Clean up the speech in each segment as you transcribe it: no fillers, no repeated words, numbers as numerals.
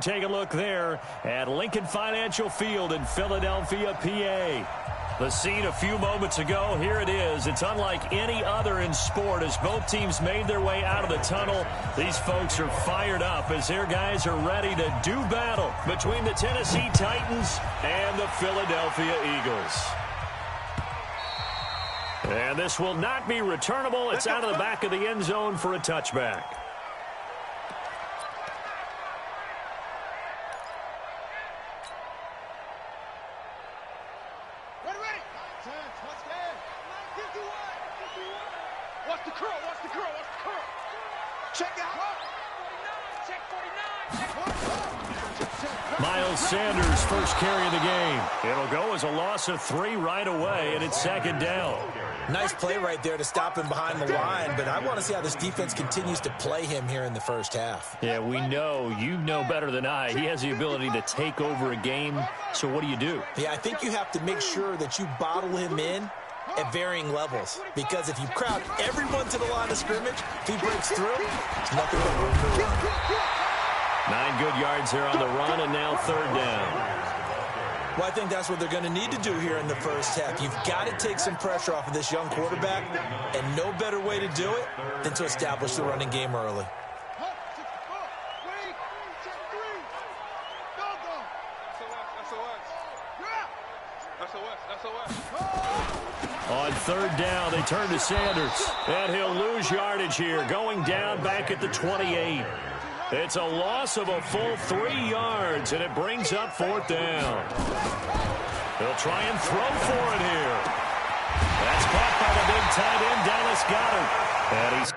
Take a look there at Lincoln Financial Field in Philadelphia, PA. The scene a few moments ago, here it is. It's unlike any other in sport as both teams made their way out of the tunnel. These folks are fired up as their guys are ready to do battle between the Tennessee Titans and the Philadelphia Eagles. And this will not be returnable. It's out of the back of the end zone for a touchback. Miles Sanders first carry of the game. It'll go as a loss of 3 right away, and it's second down. Nice play right there to stop him behind the line, but I want to see how this defense continues to play him here in the first half. Yeah, we know, you know better than I, he has the ability to take over a game, so what do? Yeah, I think you have to make sure that you bottle him in at varying levels, because if you crowd everyone to the line of scrimmage, if he breaks through, it's nothing but room to run. 9 good yards there on the run, and now third down. Well, I think that's what they're going to need to do here in the first half. You've got to take some pressure off of this young quarterback, and no better way to do it than to establish the running game early. On third down, they turn to Sanders, and he'll lose yardage here, going down back at the 28. It's a loss of a full 3 yards, and it brings up fourth down. They'll try and throw for it here. That's caught by the big tight end, Dallas Goedert. And he's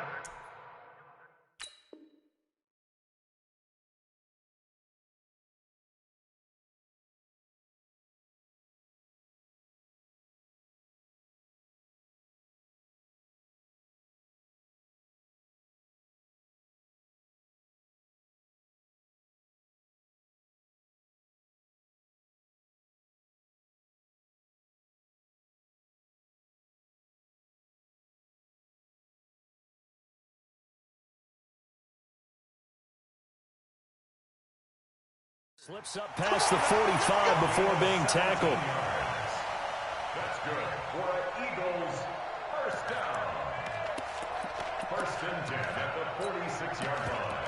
slips up past the 45 before being tackled. That's good for Eagles. First down. First and 10 at the 46-yard line.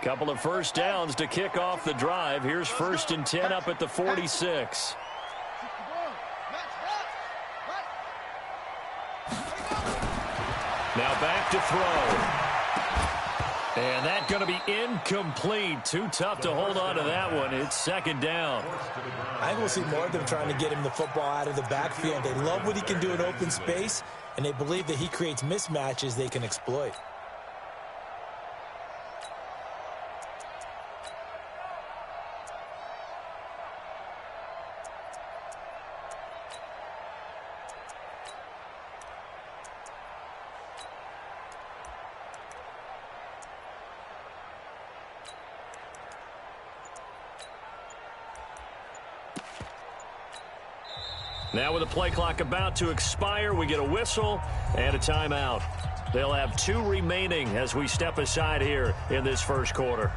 Couple of first downs to kick off the drive. Here's first and 10 up at the 46. Now back to throw. And that's going to be incomplete. Too tough to hold on to that one. It's second down. I think we'll see more of them trying to get him the football out of the backfield. They love what he can do in open space, and they believe that he creates mismatches they can exploit. Now with the play clock about to expire, we get a whistle and a timeout. They'll have 2 remaining as we step aside here in this first quarter.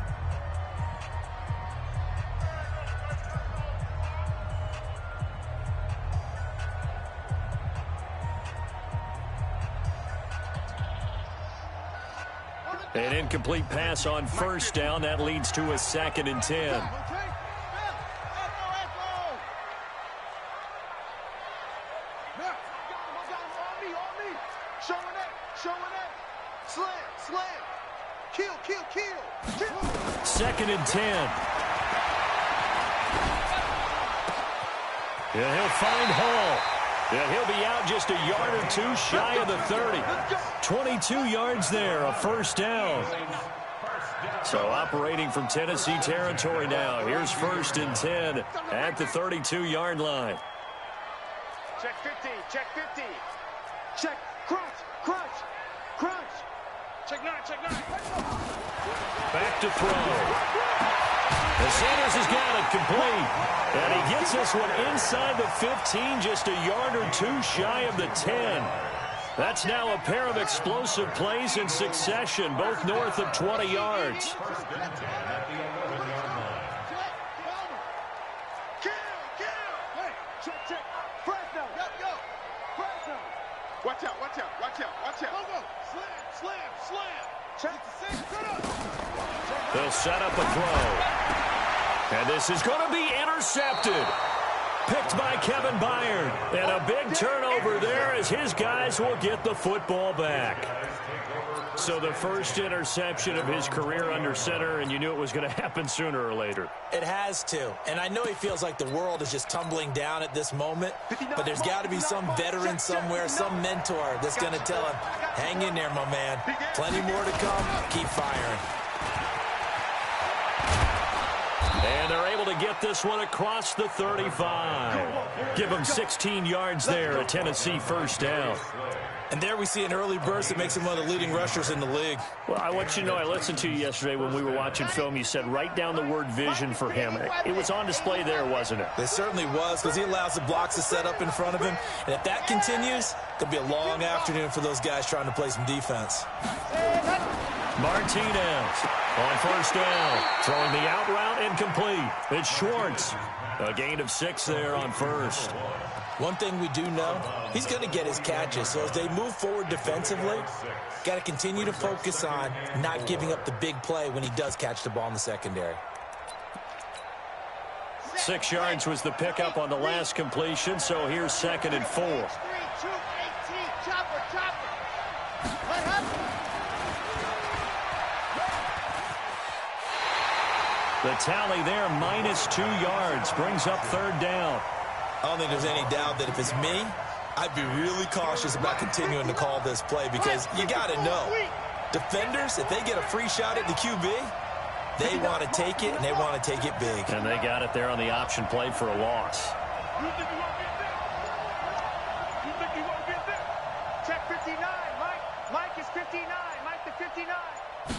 An incomplete pass on first down. That leads to a second and 10. Second and 10. And he'll find Hall. And he'll be out just a yard or 2 shy of the 30. 22 yards there, a first down. So operating from Tennessee territory now. Here's first and 10 at the 32-yard line. Check 50, check 50. Check, crunch, crunch, crunch. Check 9, check 9. Back to throw. And Sanders has got it complete. And he gets this one inside the 15, just a yard or 2 shy of the 10. That's now a pair of explosive plays in succession, both north of 20 yards. First and 10 at the 11-yard line. Check. Fresno. Go. Fresno. Watch out. Go. Slam. Check the 6. Put up. They'll set up a throw. And this is going to be intercepted. Picked by Kevin Byard. And a big turnover there as his guys will get the football back. So the first interception of his career under center, and you knew it was going to happen sooner or later. It has to. And I know he feels like the world is just tumbling down at this moment, but there's got to be some veteran somewhere, some mentor that's going to tell him, hang in there, my man. Plenty more to come. Keep firing. And they're able to get this one across the 35. Give them 16 yards there, a Tennessee first down. And there we see an early burst that makes him one of the leading rushers in the league. Well, I want you to know, I listened to you yesterday when we were watching film. You said write down the word vision for him. It was on display there, wasn't it? It certainly was, because he allows the blocks to set up in front of him. And if that continues, it'll be a long afternoon for those guys trying to play some defense. Martinez on first down, throwing the out route incomplete. It's Schwartz. A gain of 6 there on first. One thing we do know, he's going to get his catches. So as they move forward defensively, got to continue to focus on not giving up the big play when he does catch the ball in the secondary. 6 yards was the pickup on the last completion, so here's 2nd and 4. 3, 2, 18. Chopper. What happened? The tally there, minus 2 yards, brings up 3rd down. I don't think there's any doubt that if it's me, I'd be really cautious about continuing to call this play, because you got to know, defenders, if they get a free shot at the QB, they want to take it, and they want to take it big. And they got it there on the option play for a loss. You think you won't get this? Check 59, Mike. Mike is 59. Mike the 59.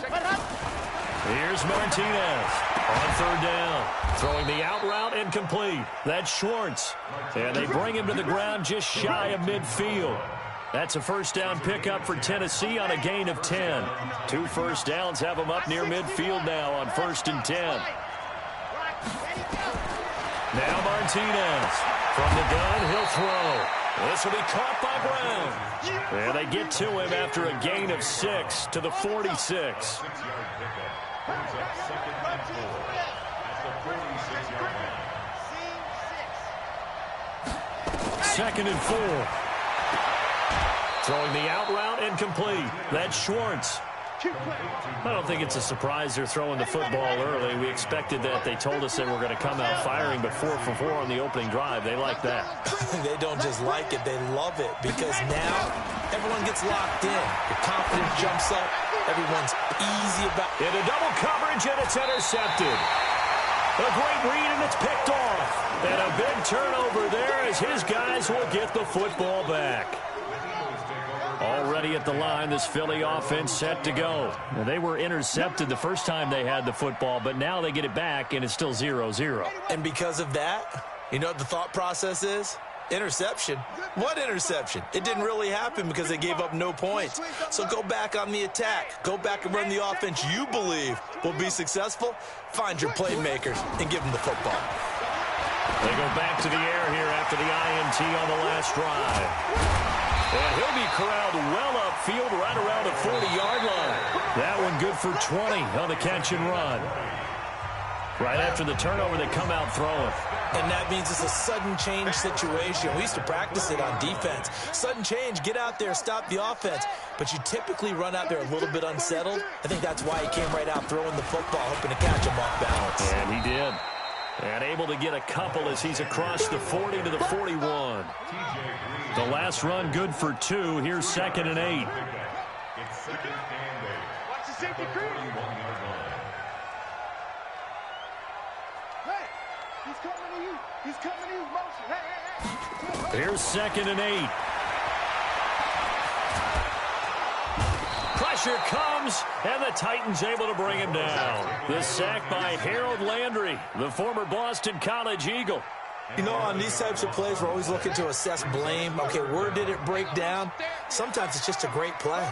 What happened? Here's Martinez on 3rd down. Throwing the out route incomplete. That's Schwartz. And they bring him to the ground just shy of midfield. That's a first down pickup for Tennessee on a gain of 10. 2 first downs have them up near midfield now on 1st and 10. Now Martinez. From the gun, he'll throw. This will be caught by Brown. And they get to him after a gain of 6 to the 46. Brings up 2nd and 4 at the 46-yard line. 2nd and 4. Throwing the out route incomplete. That's Schwartz. I don't think it's a surprise they're throwing the football early. We expected that. They told us they were going to come out firing, but 4 for 4 on the opening drive. They like that. They don't just like it, they love it, because now everyone gets locked in. The confidence jumps up. Everyone's easy about it. Into double coverage, and it's intercepted. A great read, and it's picked off. And a big turnover there as his guys will get the football back. Already at the line, this Philly offense set to go. Now, they were intercepted the first time they had the football, but now they get it back, and it's still 0-0. And because of that, you know what the thought process is? Interception. What interception? It didn't really happen because they gave up no points. So go back on the attack. Go back and run the offense you believe will be successful. Find your playmakers and give them the football. They go back to the air here after the INT on the last drive. And he'll be corralled well upfield right around the 40-yard line. That one good for 20 on the catch and run. Right after the turnover, they come out throwing. And that means it's a sudden change situation. We used to practice it on defense. Sudden change, get out there, stop the offense. But you typically run out there a little bit unsettled. I think that's why he came right out throwing the football, hoping to catch him off balance. And he did. And able to get a couple as he's across the 40 to the 41. The last run good for 2. Here's 2nd and 8. It's 2nd and 8. Watch the safety crew. 41-yard line. Hey, he's coming to you. He's coming to you. Motion. Hey. Here's 2nd and 8. Pressure comes, and the Titans able to bring him down. The sack by Harold Landry, the former Boston College Eagle. You know, on these types of plays, we're always looking to assess blame. Okay, where did it break down? Sometimes it's just a great play.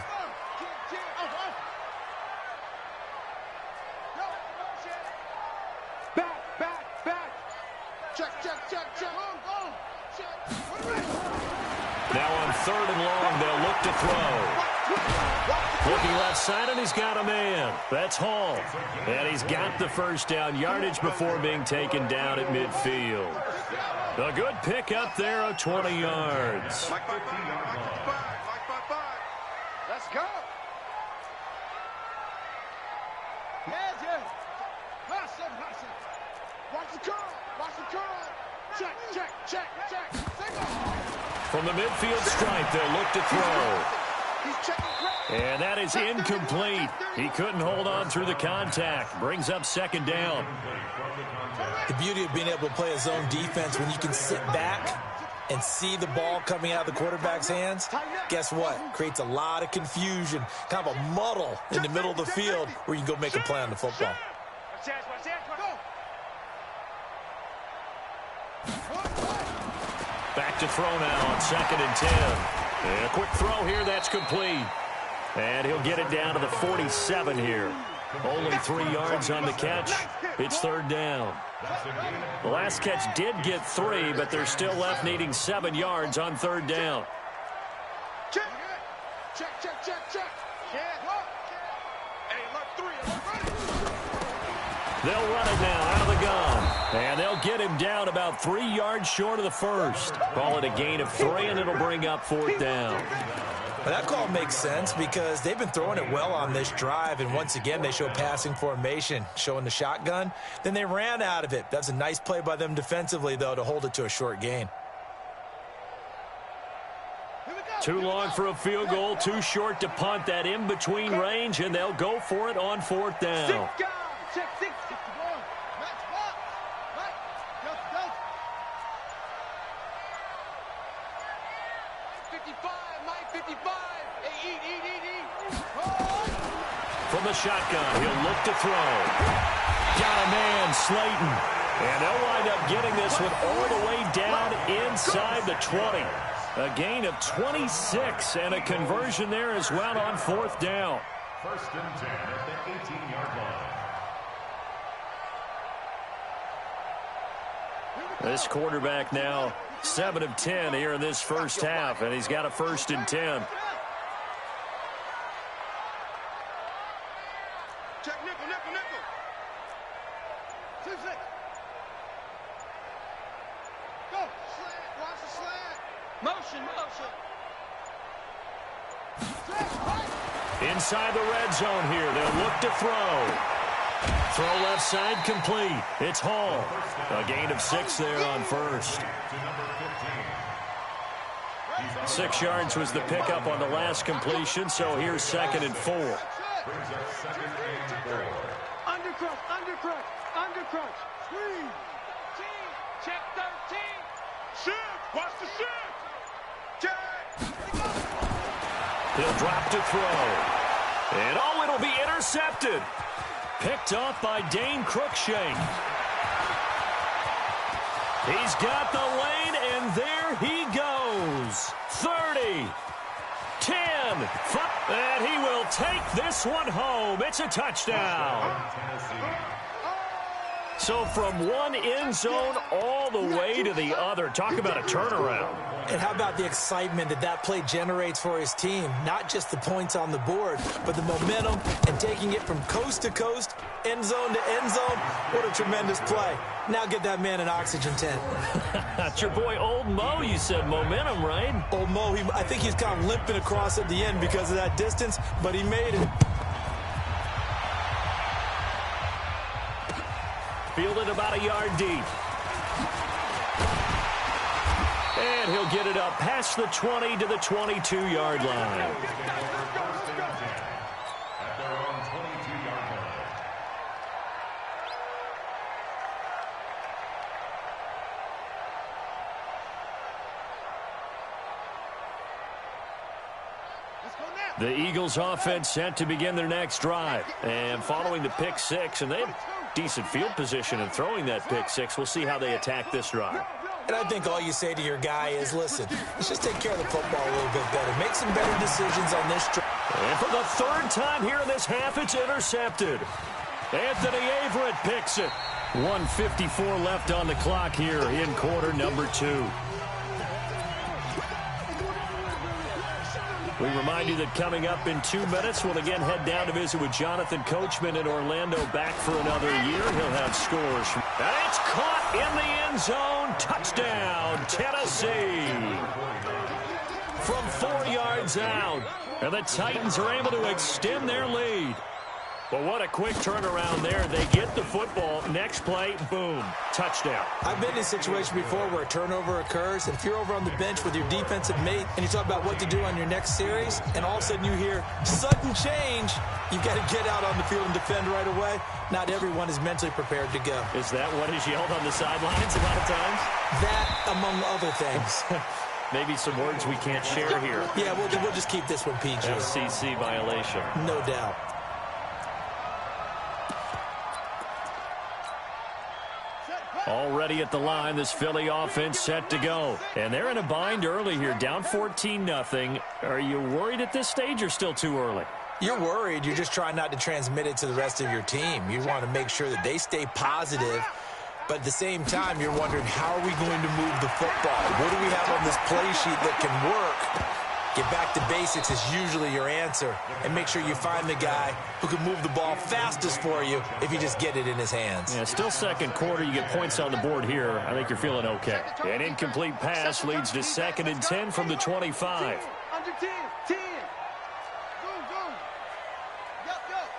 Now on 3rd and long, they'll look to throw. Looking left side, and he's got a man. That's Hall. And he's got the first down yardage before being taken down at midfield. A good pick up there of 20 yards. Let's go. Watch the curl. Watch the curl. Check. From the midfield stripe, they'll look to throw. And that is incomplete. He couldn't hold on through the contact. Brings up 2nd down. The beauty of being able to play a zone defense when you can sit back and see the ball coming out of the quarterback's hands, guess what? Creates a lot of confusion, kind of a muddle in the middle of the field where you can go make a play on the football. Back to throw now on 2nd and 10. And a quick throw here, that's complete. And he'll get it down to the 47 here. Only 3 yards on the catch. It's 3rd down. The last catch did get 3, but they're still left needing 7 yards on 3rd down. Check. Hey, look, 3. They'll run it now out of the gun. And they'll get him down about 3 yards short of the first. Call it a gain of 3, and it'll bring up 4th down. Well, that call makes sense because they've been throwing it well on this drive, and once again they show passing formation, showing the shotgun. Then they ran out of it. That's a nice play by them defensively, though, to hold it to a short gain. Too long for a field goal, too short to punt that in-between range, and they'll go for it on 4th down. From the shotgun, he'll look to throw. Got a man, Slayton. And they'll wind up getting this one all the way down inside the 20. A gain of 26 and a conversion there as well on 4th down. 1st and 10 at the 18-yard line. This quarterback now 7 of 10 here in this first half, and he's got a 1st and 10. Check nickel. Go. Slant. Watch the slant. Motion. Inside the red zone here, they'll look to throw. Throw left side complete. It's Hall. A gain of 6 there on 1st. 6 yards was the pickup on the last completion, so here's 2nd and 4. Undercrunch. Squeeze. Check 13. Shift. Watch the shift. Check. He'll drop to throw. And it'll be intercepted. Picked off by Dane Cruikshank. He's got the lane, and there he goes. 30, 10, 5, and he will take this one home. It's a touchdown. So from one end zone all the way to the other. Talk about a turnaround. And how about the excitement that play generates for his team? Not just the points on the board, but the momentum and taking it from coast to coast, end zone to end zone. What a tremendous play. Now get that man an oxygen tent. That's your boy Old Mo. You said momentum, right? Old Mo, I think he's kind of limping across at the end because of that distance, but he made it. Fielded about a yard deep. And he'll get it up past the 20 to the 22-yard line. The Eagles offense set to begin their next drive. And following the pick six, and they have decent field position in throwing that pick six. We'll see how they attack this drive. And I think all you say to your guy is, listen, let's just take care of the football a little bit better. Make some better decisions on this drive. And for the third time here in this half, it's intercepted. Anthony Averett picks it. 1:54 left on the clock here in quarter number 2. We remind you that coming up in 2 minutes, we'll again head down to visit with Jonathan Coachman in Orlando, back for another year. He'll have scores. And it's caught in the end zone. Touchdown, Tennessee. From 4 yards out. And the Titans are able to extend their lead. But what a quick turnaround there. They get the football. Next play, boom, touchdown. I've been in a situation before where a turnover occurs, and if you're over on the bench with your defensive mate and you talk about what to do on your next series, and all of a sudden you hear sudden change, you've got to get out on the field and defend right away. Not everyone is mentally prepared to go. Is that what is yelled on the sidelines a lot of times? That, among other things. Maybe some words we can't share here. Yeah, we'll just keep this one PG. FCC violation. No doubt. Already at the line, this Philly offense set to go. And they're in a bind early here, down 14-0. Are you worried at this stage or still too early? You're worried. You're just trying not to transmit it to the rest of your team. You want to make sure that they stay positive. But at the same time, you're wondering, how are we going to move the football? What do we have on this play sheet that can work? Get back to basics is usually your answer. And make sure you find the guy who can move the ball fastest for you if you just get it in his hands. Yeah, still second quarter. You get points on the board here. I think you're feeling okay. An incomplete pass leads to 2nd and 10 from the 25. Under 10. 10. Go, go. Yup, yup.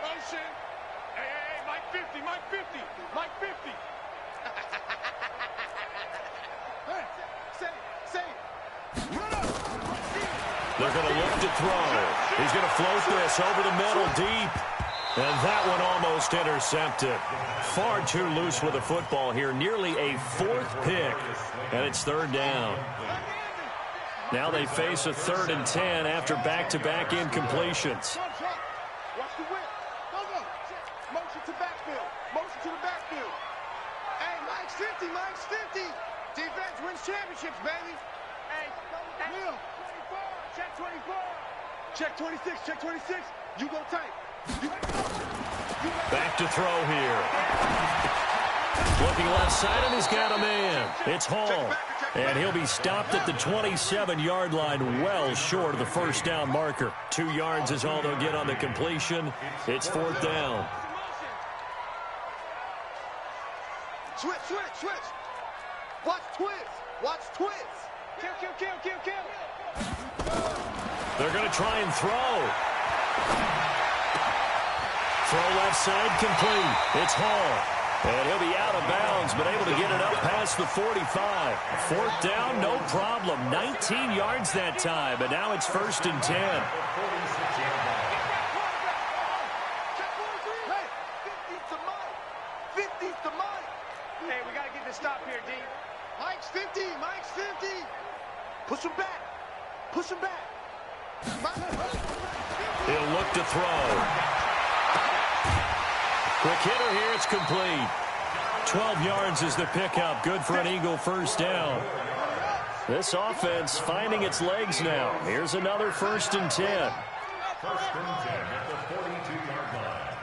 Motion. Hey, Mike 50. Mike 50. Hey, say. Run up. They're going to look to throw. He's going to float this over the middle deep. And that one almost intercepted. Far too loose with the football here. Nearly a 4th pick. And it's 3rd down. Now they face a 3rd and 10 after back-to-back incompletions. Watch the whip. Go. Motion to backfield. Motion to the backfield. Hey, Mike's 50. Defense wins championships, baby. Hey, Will. 24. Check 24. Check 26. You go tight. Back to throw here. Looking left side, and he's got a man. It's Hall. And he'll be stopped at the 27-yard line, well short of the first down marker. 2 yards is all they'll get on the completion. It's 4th down. Switch. Watch twist. Kill. They're going to try and throw. Throw left side complete. It's Hall. And he'll be out of bounds, but able to get it up past the 45. 4th down, no problem. 19 yards that time, and now it's 1st and 10. Hey, 50's to Mike. Hey, we got to get this stop here, D. Mike's 50. Push him back. He'll look to throw. Quick hitter here, it's complete. 12 yards is the pickup. Good for an Eagle first down. This offense finding its legs now. Here's another 1st and 10. 1st and 10 at the 42-yard line.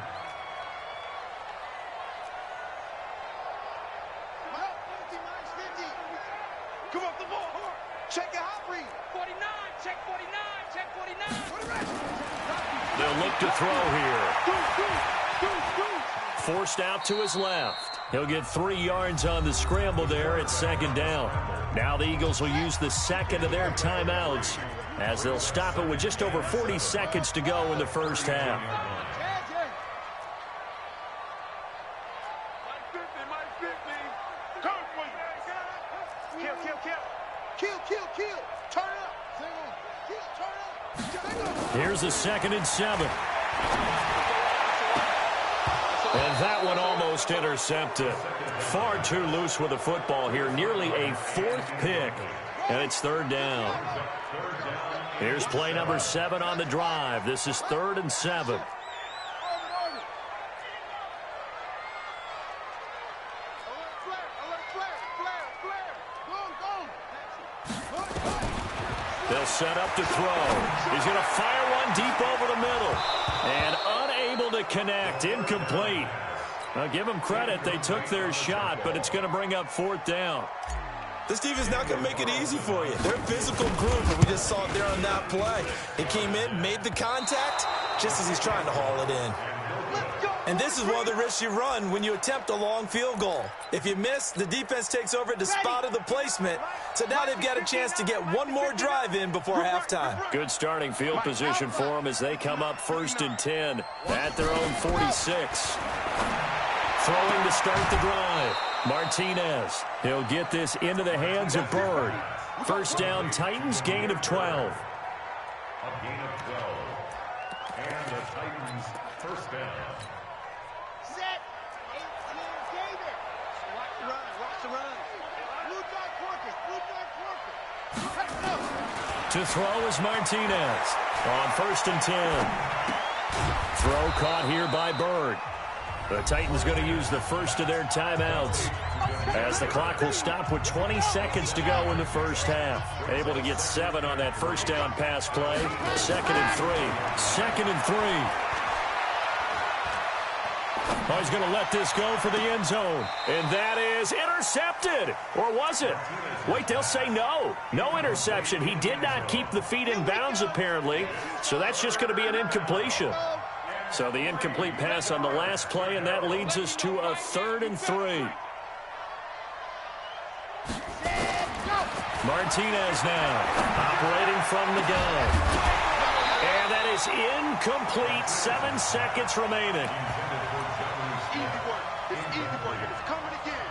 Mike's 50. Come off the ball. Check your hot read. 49. Check 49. They'll look to throw here. Forced out to his left. He'll get 3 yards on the scramble there at 2nd down. Now the Eagles will use the 2nd of their timeouts as they'll stop it with just over 40 seconds to go in the first half. Kill. Turn up. Here's a 2nd and 7. And that one almost intercepted. Far too loose with the football here. Nearly a 4th pick. And it's 3rd down. Here's play number 7 on the drive. This is 3rd and 7. set up to throw. He's going to fire one deep over the middle. And unable to connect. Incomplete. Now, give them credit. They took their shot, but it's going to bring up 4th down. This defense not going to make it easy for you. They're a physical group, and we just saw it there on that play. He came in, made the contact, just as he's trying to haul it in. And this is one of the risks you run when you attempt a long field goal. If you miss, the defense takes over at the spot of the placement. So now they've got a chance to get one more drive in before halftime. Good starting field position for them as they come up 1st and 10 at their own 46. Throwing to start the drive. Martinez. He'll get this into the hands of Byrd. 1st down, Titans, gain of 12. A gain of 12. And the Titans 1st down. Set. David. Watch the run. Watch the run. Blue dog working. Blue dog working. Let's go. To throw is Martinez. On 1st and 10. Throw caught here by Byrd. The Titans going to use the first of their timeouts as the clock will stop with 20 seconds to go in the first half. Able to get 7 on that 1st down pass play. 2nd and 3. 2nd and 3. Oh, he's going to let this go for the end zone. And that is intercepted. Or was it? Wait, they'll say no. No interception. He did not keep the feet in bounds, apparently. So that's just going to be an incompletion. So the incomplete pass on the last play, and that leads us to a 3rd and 3. Martinez now operating from the gun. And that is incomplete. 7 seconds remaining. Easy work. It's easy work. It's coming again.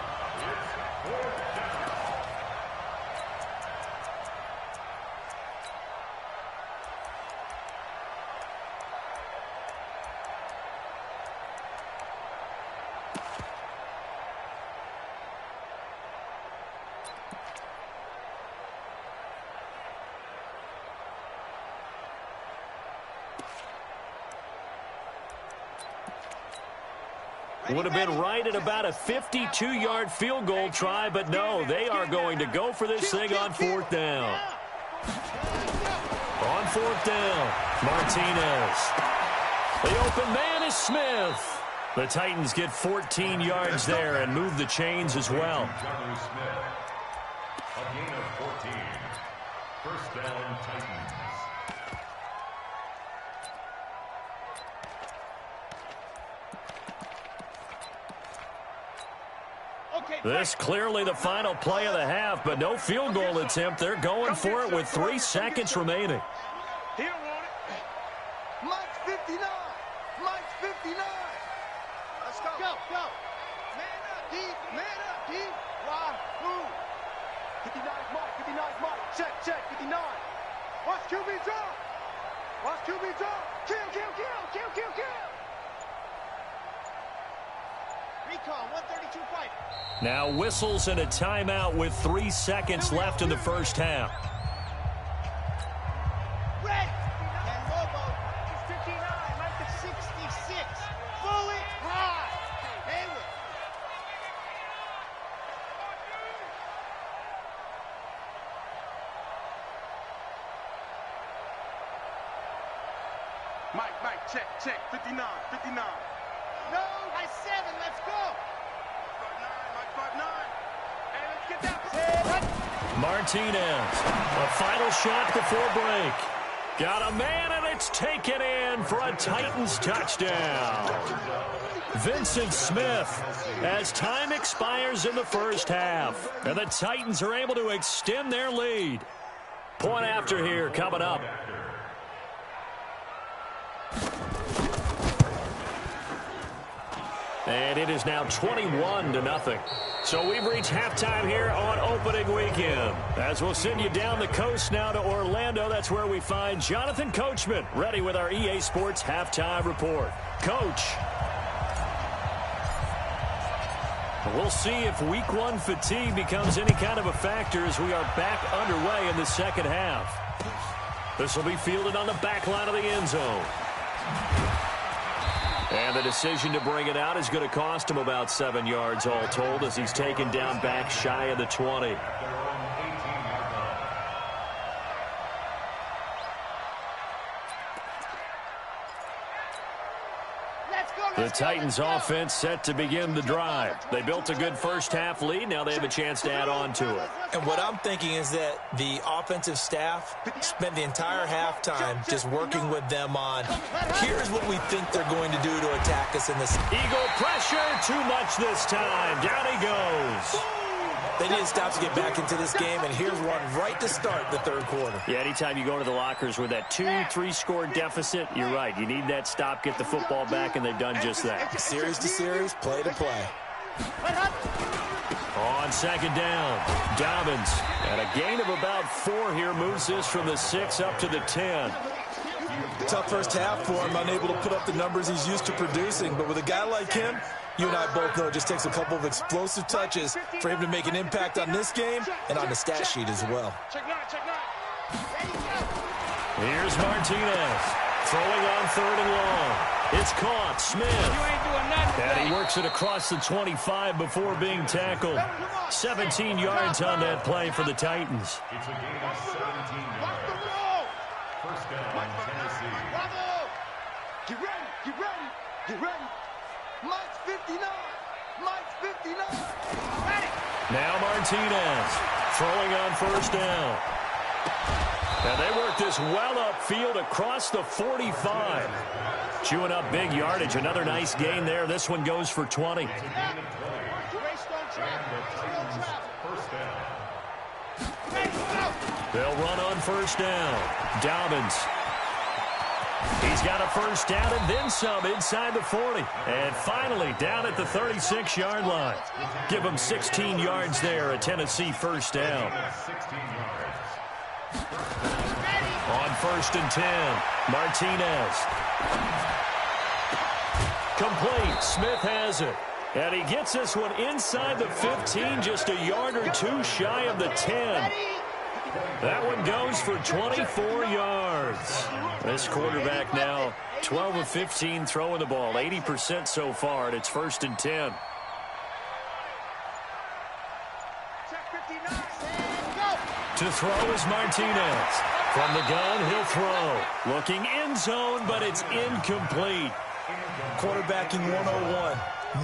Would have been right at about a 52-yard field goal try, but no, they are going to go for this thing on 4th down. On 4th down, Martinez. The open man is Smith. The Titans get 14 yards there and move the chains as well. A gain of 14. 1st down, Titans. This clearly the final play of the half, but no field goal attempt. They're going for it with 3 seconds remaining. He don't want it. Mike's 59. Mike's 59. Let's go. Go, go. Man up, D. Man up, D. Why? Who? 59 is Mike. 59 is Mike. Check, check. 59. Watch QB draw. Watch QB draw. Kill, kill, kill. Kill, kill, kill. Recon, 132 fight. Now whistles and a timeout with 3 seconds left in the first half. Red. And Lobo is 59. Mike is 66. Fully high. Hayward. Mike, check. 59. No, I 7. Let's go. 5'9". Hey, let's get that. Martinez, a final shot before break. Got a man, and it's taken in for a Titans touchdown. Vincent Smith, as time expires in the first half, and the Titans are able to extend their lead. Point after here coming up. And it is now 21-0. So we've reached halftime here on opening weekend. As we'll send you down the coast now to Orlando, that's where we find Jonathan Coachman, ready with our EA Sports halftime report. Coach. We'll see if week 1 fatigue becomes any kind of a factor as we are back underway in the second half. This will be fielded on the back line of the end zone. And the decision to bring it out is going to cost him about 7 yards all told as he's taken down back shy of the 20. The Titans offense set to begin the drive. They built a good first-half lead. Now they have a chance to add on to it. And what I'm thinking is that the offensive staff spent the entire halftime just working with them on, here's what we think they're going to do to attack us in this. Eagle pressure, too much this time. Down he goes. They need to stop to get back into this game, and here's one right to start the third quarter. Yeah, anytime you go to the lockers with that 2-3 score deficit, you're right. You need that stop, get the football back, and they've done just that. Series to series, play to play. On second down, Dobbins, and a gain of about 4 here, moves this from the 6 up to the 10. Tough first half for him, unable to put up the numbers he's used to producing, but with a guy like him, you and I both know it just takes a couple of explosive touches for him to make an impact on this game and on the stat sheet as well. Here's Martinez, throwing on 3rd and long. It's caught, Smith. And he works it across the 25 before being tackled. 17 yards on that play for the Titans. It's a gain of 17 yards. First down, Tennessee. Get ready, get ready, get ready. Mike's 59. Mike's 59. Ready. Now Martinez throwing on 1st down. And they work this well upfield across the 45. Chewing up big yardage. Another nice gain there. This one goes for 20. First down. They'll run on 1st down. Dobbins. He's got a 1st down and then some inside the 40. And finally down at the 36-yard line. Give him 16 yards there, a Tennessee 1st down. 16 yards. On 1st and 10, Martinez. Complete. Smith has it. And he gets this one inside the 15, just a yard or 2 shy of the 10. That one goes for 24 yards. This quarterback now 12 of 15 throwing the ball, 80% so far, and it's 1st and 10. To throw is Martinez. From the gun, he'll throw. Looking end zone, but it's incomplete. Quarterbacking 101.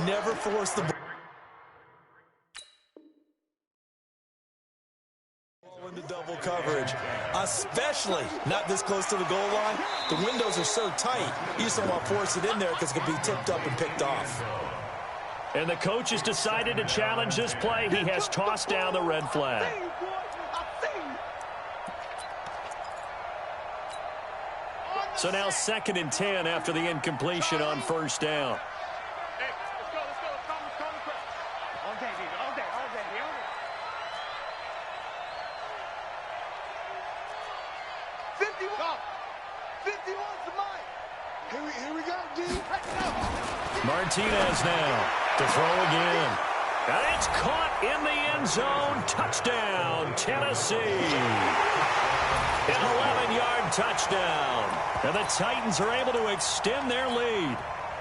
Never force the ball into double coverage, especially not this close to the goal line. The windows are so tight, you just don't want to force it in there because it could be tipped up and picked off. And the coach has decided to challenge this play. He has tossed down the red flag. So now 2nd and 10 after the incompletion on 1st down. Martinez now to throw again. And it's caught in the end zone. Touchdown, Tennessee. An 11-yard touchdown. And the Titans are able to extend their lead.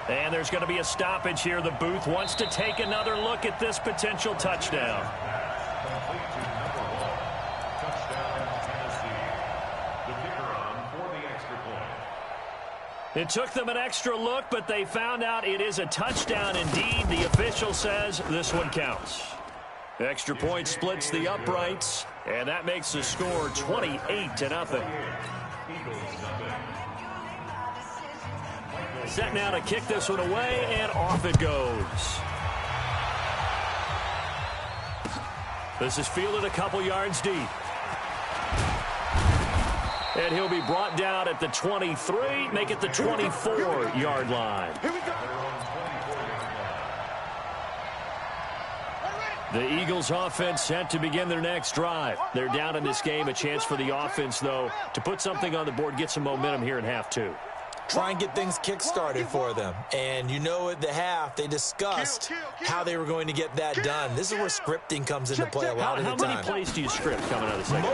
And there's going to be a stoppage here. The booth wants to take another look at this potential touchdown. Complete to number 1. Touchdown, Tennessee. The kicker on for the extra point. It took them an extra look, but they found out it is a touchdown indeed. The official says this one counts. The extra point splits the uprights, and that makes the score 28-0. Set now to kick this one away, and off it goes. This is fielded a couple yards deep. And he'll be brought down at the 23, make it the 24-yard line. The Eagles offense set to begin their next drive. They're down in this game. A chance for the offense, though, to put something on the board, get some momentum here in half 2. Try and get things kick-started for them. And you know at the half, they discussed how they were going to get that done. This is where scripting comes into play a lot of the time. How many plays do you script coming out of the second?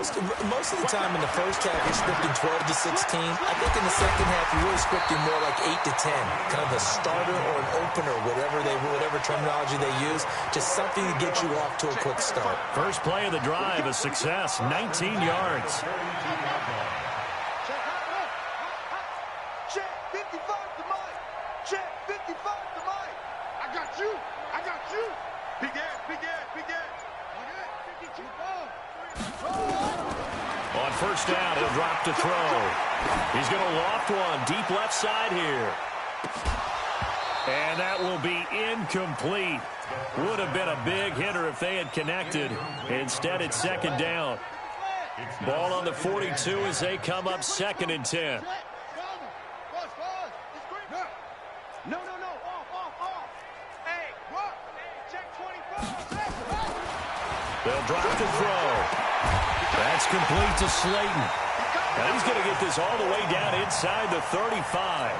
Most of the time in the first half, you're scripting 12 to 16. I think in the second half, you're really scripting more like 8 to 10. Kind of a starter or an opener, whatever terminology they use. Just something to get you off to a quick start. First play of the drive, a success, 19 yards. Check, 55 to Mike. I got you. I got you. Big ass, big ass, big ass. 52 On first down, he'll drop to throw. He's going to loft one deep left side here. And that will be incomplete. Would have been a big hitter if they had connected. Instead, it's second down. Ball on the 42 as they come up 2nd and 10. No. Off. Hey, what? Check 25. They'll drop to throw. That's complete to Slayton. And he's going to get this all the way down inside the 35.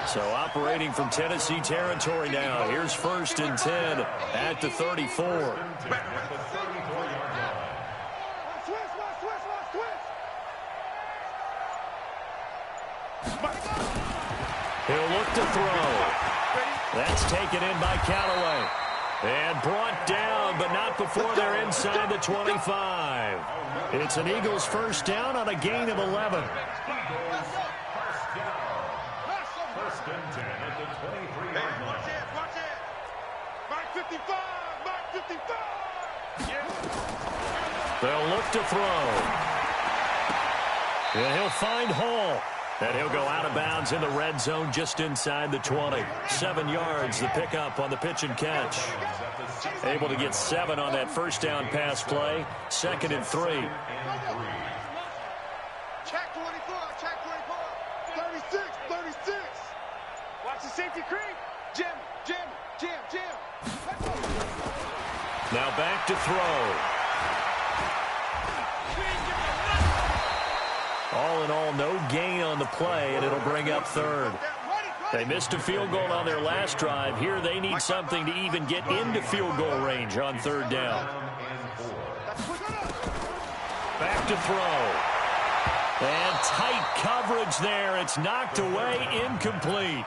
So operating from Tennessee territory now. Here's 1st and 10 at the 34. He'll look to throw. That's taken in by Callaway. And brought down, but not before they're inside the 25. It's an Eagles first down on a gain of 11. First and 10 at the 23-yard line. Watch it. Mark 55. Mark 55. They'll look to throw. And he'll find Hall. And he'll go out of bounds in the red zone just inside the 20. 7 yards, the pickup on the pitch and catch. Able to get 7 on that first down pass play. 2nd and 3. Check 24. Check 24. 36. Watch the safety creep. Jim. Now back to throw. All in all, no gain on the play, and it'll bring up 3rd. They missed a field goal on their last drive. Here they need something to even get into field goal range on 3rd down. Back to throw. And tight coverage there. It's knocked away, incomplete.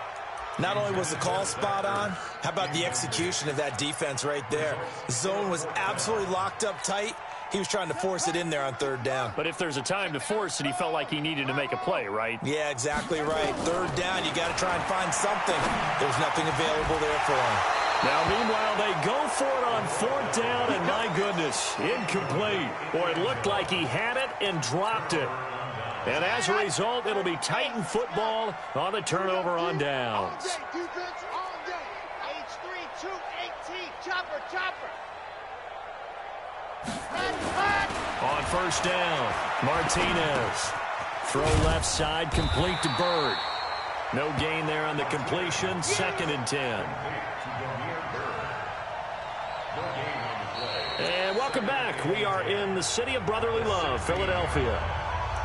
Not only was the call spot on, how about the execution of that defense right there? The zone was absolutely locked up tight. He was trying to force it in there on 3rd down. But if there's a time to force it, he felt like he needed to make a play, right? Yeah, exactly right. 3rd down, you got to try and find something. There's nothing available there for him. Now, meanwhile, they go for it on 4th down, and my goodness, incomplete. Boy, it looked like he had it and dropped it. And as a result, it'll be Titan football on the turnover on downs. Defense all day. H3, 218. Chopper. On first down, Martinez. Throw left side, complete to Bird. No gain there on the completion, 2nd and 10. And welcome back. We are in the city of brotherly love, Philadelphia.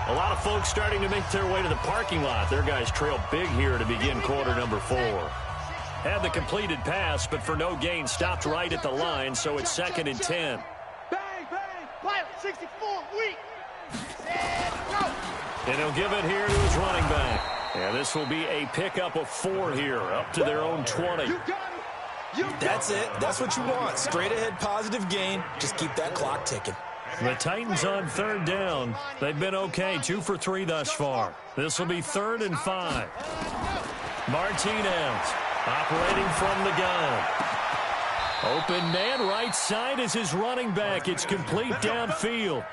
A lot of folks starting to make their way to the parking lot. Their guys trail big here to begin quarter number 4. Had the completed pass, but for no gain, stopped right at the line, so it's 2nd and 10. Pilot 64, weak. And he'll give it here to his running back. And this will be a pickup of 4 here, up to their own 20. That's it. That's what you want. Straight ahead positive gain. Just keep that clock ticking. The Titans on 3rd down. They've been okay, 2 for 3 thus far. This will be 3rd and 5. Martinez operating from the gun. Open man right side is his running back. It's complete downfield.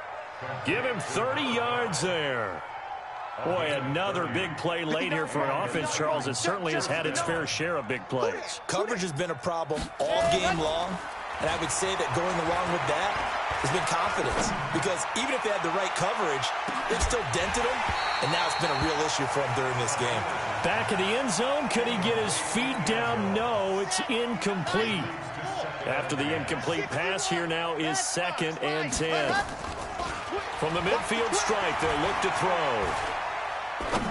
Give him 30 yards there. Boy, another big play late here for an offense, Charles. It certainly has had its fair share of big plays. Coverage has been a problem all game long, and I would say that going along with that has been confidence. Because even if they had the right coverage, they've still dented him, and now it's been a real issue for him during this game. Back in the end zone, could he get his feet down? No, it's incomplete. After the incomplete pass, here now is 2nd and 10. From the midfield strike, they'll look to throw.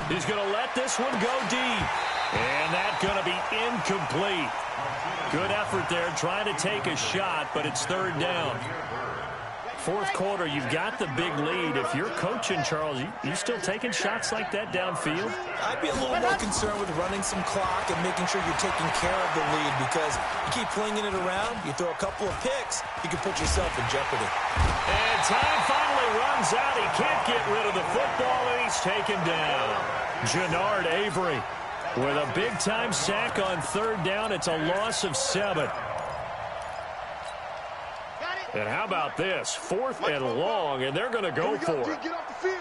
He's going to let this one go deep. And that's going to be incomplete. Good effort there, trying to take a shot, but it's 3rd down. 4th quarter, you've got the big lead. If you're coaching, Charles, you still taking shots like that downfield? I'd be a little more concerned with running some clock and making sure you're taking care of the lead, because you keep flinging it around, you throw a couple of picks, you can put yourself in jeopardy. And time finally runs out. He can't get rid of the football, and he's taken down. Jannard Avery. With a big-time sack on third down, it's a loss of 7. And how about this? 4th and long, and they're going to go for it. Get off the field.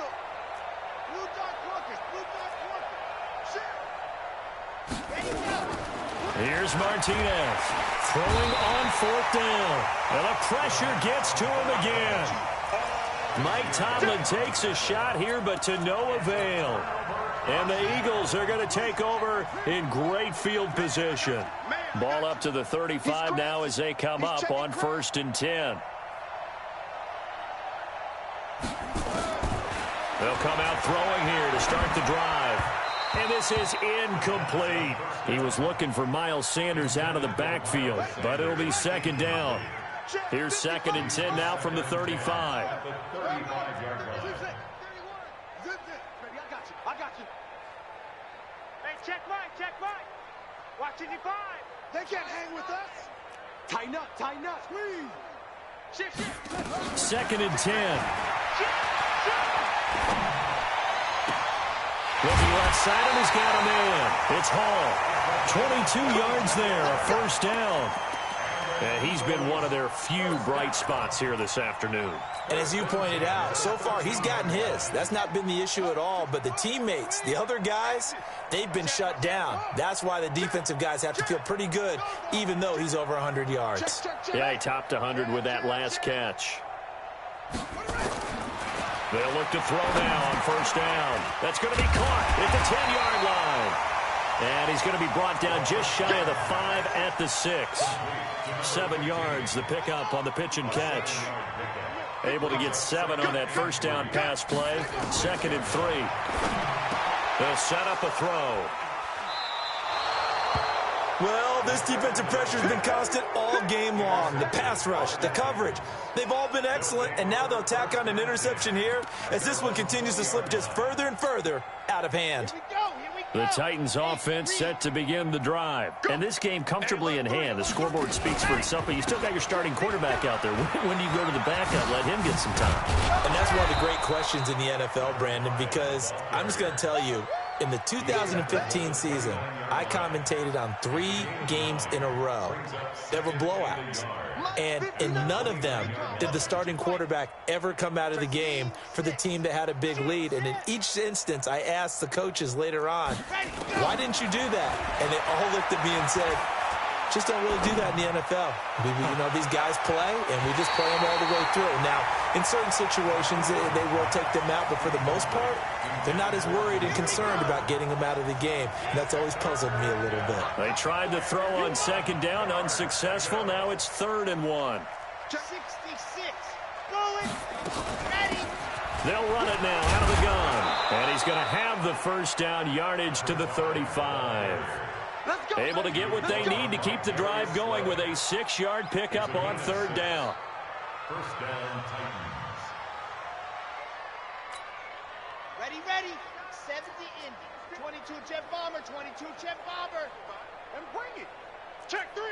Blue dot workers. Blue dot workers. Shit. Here's Martinez throwing on 4th down. And the pressure gets to him again. Mike Tomlin takes a shot here, but to no avail. And the Eagles are going to take over in great field position. Ball up to the 35 now as they come up on 1st and 10. They'll come out throwing here to start the drive. And this is incomplete. He was looking for Miles Sanders out of the backfield, but it'll be 2nd down. Here's 2nd and 10 now from the 35. Check Mike. Watch it, 5. They can't hang with us. Tighten up, squeeze. Shift. 2nd and 10. Looking left side, and he's got a man. It's Hall. 22 yards there, a 1st down. And he's been one of their few bright spots here this afternoon. And as you pointed out, so far he's gotten his. That's not been the issue at all. But the teammates, the other guys, they've been shut down. That's why the defensive guys have to feel pretty good, even though he's over 100 yards. Yeah, he topped 100 with that last catch. They'll look to throw now on 1st down. That's going to be caught at the 10-yard line. And he's going to be brought down just shy of the 5 at the 6. 7 yards, the pickup on the pitch and catch. Able to get 7 on that 1st down pass play. 2nd and 3. They'll set up a throw. Well, this defensive pressure has been constant all game long. The pass rush, the coverage, they've all been excellent, and now they'll tack on an interception here as this one continues to slip just further and further out of hand. The Titans offense set to begin the drive. And this game comfortably in hand. The scoreboard speaks for itself, but you still got your starting quarterback out there. When do you go to the backup? Let him get some time. And that's one of the great questions in the NFL, Brandon, because I'm just going to tell you, in the 2015 season, I commentated on 3 games in a row that were blowouts. And in none of them did the starting quarterback ever come out of the game for the team that had a big lead. And in each instance, I asked the coaches later on, why didn't you do that? And they all looked at me and said, just don't really do that in the NFL. These guys play, and we just play them all the way through. Now, in certain situations, they will take them out, but for the most part, they're not as worried and concerned about getting them out of the game. And that's always puzzled me a little bit. They tried to throw on 2nd down, unsuccessful. Now it's 3rd and 1. 66. Going. Ready. They'll run it now out of the gun. And he's going to have the 1st down, yardage to the 35. Able to get what they need to keep the drive going with a 6-yard pickup on 3rd down. 1st down, Titans. Ready. 70 Indy. 22 Jet Bomber. 22 Jet Bomber. And bring it. Check 3.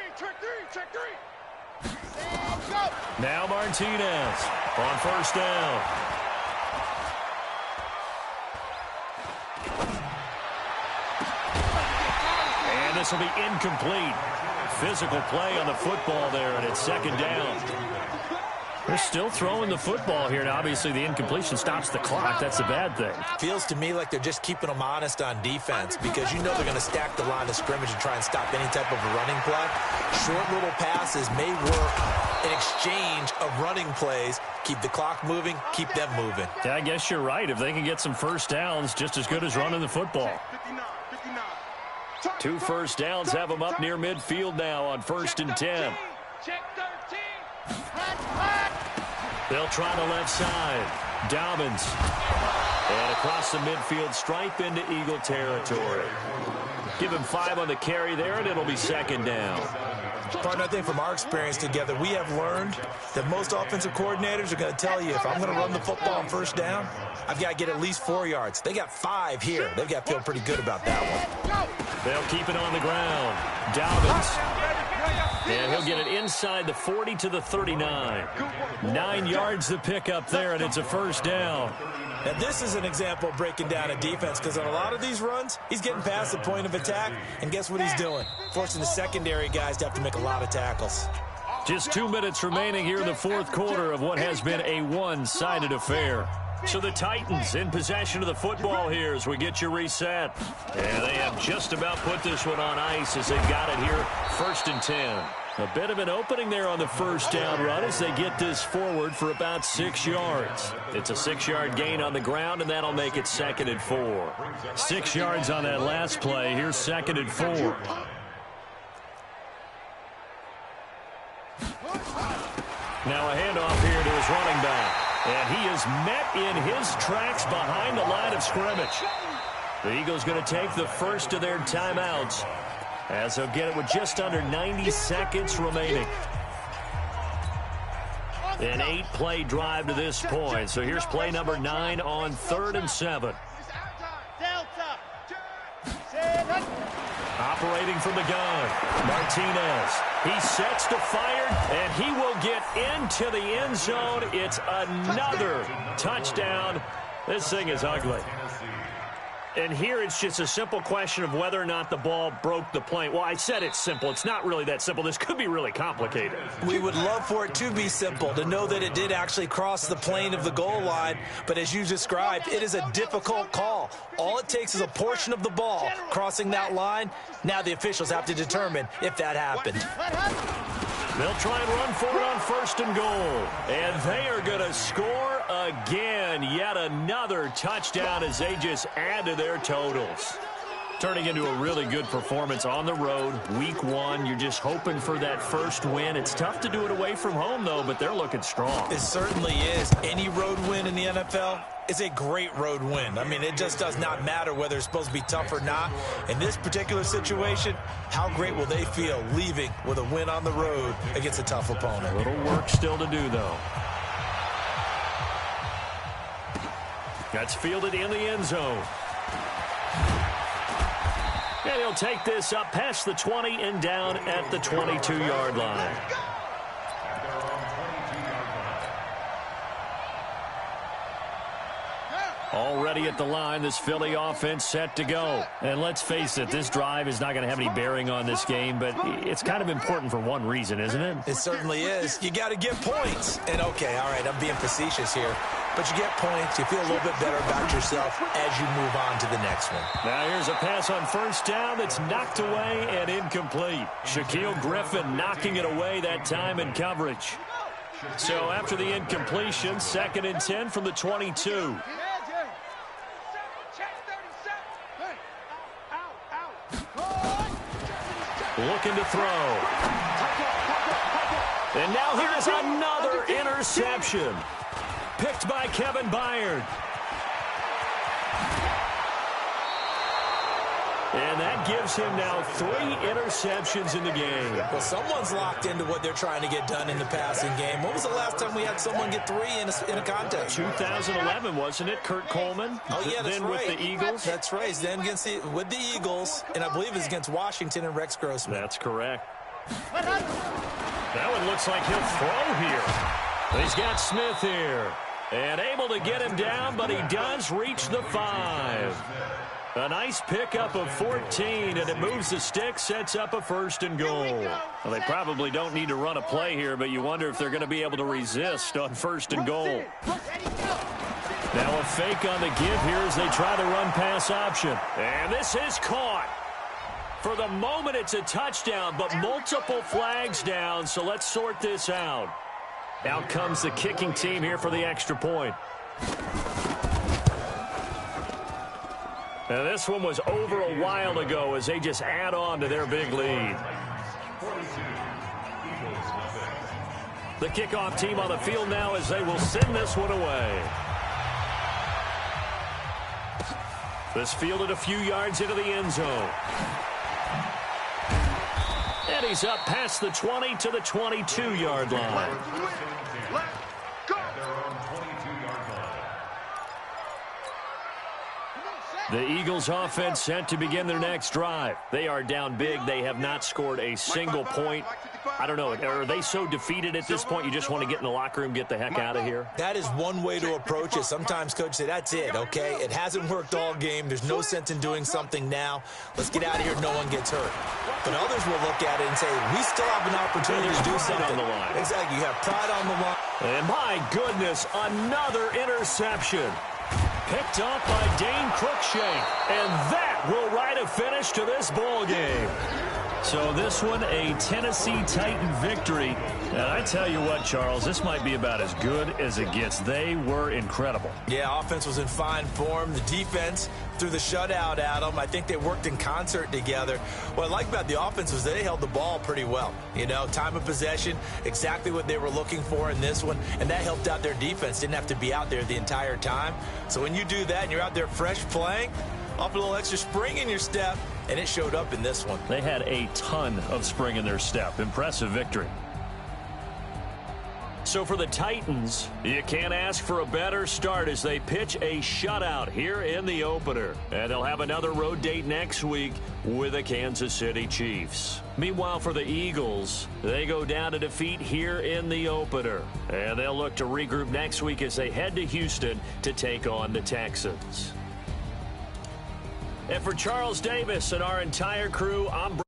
And go. Now Martinez on 1st down. And this will be incomplete. Physical play on the football there, and it's 2nd down. They're still throwing the football here, and obviously the incompletion stops the clock. That's a bad thing. Feels to me like they're just keeping them honest on defense because they're going to stack the line of scrimmage and try and stop any type of a running play. Short little passes may work in exchange of running plays. Keep the clock moving, keep them moving. Yeah, I guess you're right. If they can get some 1st downs, just as good as running the football. 2 1st downs have them up near midfield now on 1st and 10. Check 13. They'll try the left side. Dobbins. And across the midfield stripe into Eagle territory. Give him 5 on the carry there, and it'll be 2nd down. Partner, I think from our experience together, we have learned that most offensive coordinators are going to tell you, if I'm going to run the football on 1st down, I've got to get at least 4 yards. They got 5 here. They've got to feel pretty good about that one. They'll keep it on the ground. Dobbins. And he'll get it inside the 40 to the 39. 9 yards the pickup there, and it's a 1st down. Now, this is an example of breaking down a defense because on a lot of these runs, he's getting past the point of attack, and guess what he's doing? Forcing the secondary guys to have to make a lot of tackles. Just 2 minutes remaining here in the fourth quarter of what has been a one-sided affair. So the Titans in possession of the football here as we get you reset. And they have just about put this one on ice as they've got it here, 1st and 10. A bit of an opening there on the first down run as they get this forward for about 6 yards. It's a 6-yard gain on the ground, and that'll make it 2nd and 4. 6 yards on that last play. Here's 2nd and 4. Now a handoff here to his running back. And he is met in his tracks behind the line of scrimmage. The Eagles going to take the first of their timeouts as they'll get it with just under 90 seconds remaining. An 8-play drive to this point. So here's play number 9 on 3rd and 7. Operating from the gun, Martinez. He sets to fire, and he will get into the end zone. It's another touchdown. This thing is ugly. And here it's just a simple question of whether or not the ball broke the plane. Well, I said it's simple. It's not really that simple. This could be really complicated. We would love for it to be simple, to know that it did actually cross the plane of the goal line. But as you described, it is a difficult call. All it takes is a portion of the ball crossing that line. Now the officials have to determine if that happened. They'll try and run for it on 1st and goal. And they are going to score again. Yet another touchdown as they just add to their totals. Turning into a really good performance on the road, week 1. You're just hoping for that first win. It's tough to do it away from home, though, but they're looking strong. It certainly is. Any road win in the NFL is a great road win. I mean, it just does not matter whether it's supposed to be tough or not. In this particular situation, how great will they feel leaving with a win on the road against a tough opponent? A little work still to do, though. That's fielded in the end zone. And he'll take this up past the 20 and down at the 22-yard line. Already at the line, this Philly offense set to go. And let's face it, this drive is not going to have any bearing on this game, but it's kind of important for one reason, isn't it? It certainly is. You got to get points. And okay, all right, I'm being facetious here. But you get points, you feel a little bit better about yourself as you move on to the next one. Now here's a pass on 1st down that's knocked away and incomplete. Shaquille Griffin knocking it away that time in coverage. So after the incompletion, 2nd and 10 from the 22. Looking to throw. And now here's another interception. Picked by Kevin Byard. And that gives him now 3 interceptions in the game. Well, someone's locked into what they're trying to get done in the passing game. When was the last time we had someone get 3 in a contest? 2011, wasn't it? Kurt Coleman. Oh, yeah, that's then right. with the Eagles. That's right. Then with the Eagles, and I believe it's against Washington and Rex Grossman. That's correct. That one looks like he'll throw here. He's got Smith here. And able to get him down, but he does reach the 5. A nice pickup of 14, and it moves the stick, sets up a 1st and goal. Well, they probably don't need to run a play here, but you wonder if they're going to be able to resist on 1st and goal. Now a fake on the give here as they try the run-pass option. And this is caught. For the moment, it's a touchdown, but multiple flags down, so let's sort this out. Out comes the kicking team here for the extra point. Now, this one was over a while ago as they just add on to their big lead. The kickoff team on the field now as they will send this one away. This fielded a few yards into the end zone. And he's up past the 20 to the 22-yard line. The Eagles offense set to begin their next drive. They are down big. They have not scored a single point. I don't know. Are they so defeated at this point you just want to get in the locker room, get the heck out of here? That is one way to approach it. Sometimes coaches say, that's it, okay? It hasn't worked all game. There's no sense in doing something now. Let's get out of here. No one gets hurt. But others will look at it and say, we still have an opportunity to do something. On the line. Exactly. You have pride on the line. And my goodness, another interception. Picked off by Dane Cruikshank. And that will write a finish to this ball game. So this one, a Tennessee Titan victory. And I tell you what, Charles, this might be about as good as it gets. They were incredible. Yeah, offense was in fine form. The defense threw the shutout at them. I think they worked in concert together. What I like about the offense was they held the ball pretty well. You know, time of possession, exactly what they were looking for in this one. And that helped out their defense. Didn't have to be out there the entire time. So when you do that and you're out there fresh playing, off a little extra spring in your step, and it showed up in this one. They had a ton of spring in their step. Impressive victory. So for the Titans, you can't ask for a better start as they pitch a shutout here in the opener. And they'll have another road date next week with the Kansas City Chiefs. Meanwhile, for the Eagles, they go down to defeat here in the opener. And they'll look to regroup next week as they head to Houston to take on the Texans. And for Charles Davis and our entire crew, I'm